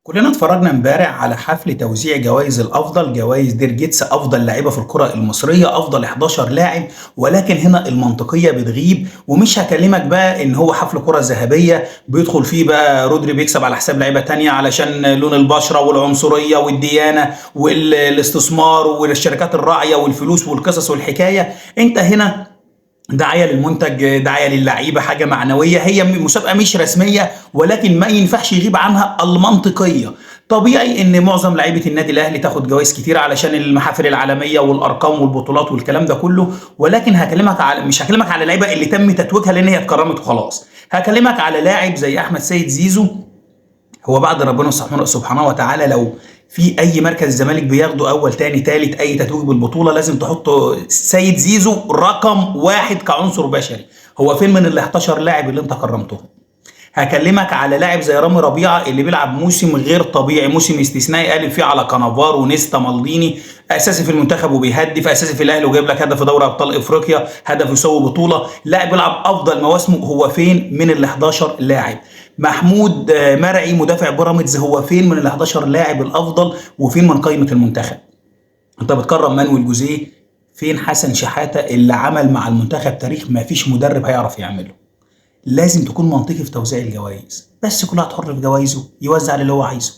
كلنا اتفرجنا امبارح على حفل توزيع جوائز الافضل، جوائز دير جيتس، افضل لعيبه في الكره المصريه، افضل 11 لاعب. ولكن هنا المنطقيه بتغيب، ومش هكلمك بقى ان هو حفل كره ذهبيه بيدخل فيه بقى رودري بيكسب على حساب لعيبه تانية علشان لون البشره والعنصريه والديانه والاستثمار والشركات الراعيه والفلوس والقصص والحكايه. انت هنا دعايه للمنتج، دعايه للعيبه، حاجه معنويه، هي مسابقه مش رسميه، ولكن ما ينفعش يغيب عنها المنطقيه. طبيعي ان معظم لعيبه النادي الاهلي تاخد جوائز كتير علشان المحافل العالميه والارقام والبطولات والكلام ده كله، ولكن مش هكلمك على اللعيبه اللي تم تتويجها لان هي اتكرمت وخلاص. هكلمك على لاعب زي احمد سيد زيزو. هو بعد ربنا سبحانه وتعالى لو في اي مركز الزمالك بياخده اول تاني تالت اي تتويج بالبطوله لازم تحط سيد زيزو رقم واحد كعنصر بشري. هو فين من ال 11 لاعب اللي انت كرمتهم؟ هكلمك على لاعب زي رامي ربيعه اللي بيلعب موسم غير طبيعي، موسم استثنائي، قالب فيه على كانافار ونيستا مالديني، اساسي في المنتخب وبيهدف، اساسي في الاهلي وجايب لك هدف دوري ابطال افريقيا، هدف يسوي بطوله، لاعب بيلعب افضل مواسمه. هو فين من ال 11 لاعب؟ محمود مرعي مدافع بيراميدز، هو فين من ال 11 لاعب الافضل وفين من قائمه المنتخب؟ انت بتكرم مانويل جوزيه، فين حسن شحاته اللي عمل مع المنتخب تاريخ ما فيش مدرب هيعرف يعمله؟ لازم تكون منطقي في توزيع الجوائز، بس كل واحد حر في جوائزه يوزع اللي هو عايزه.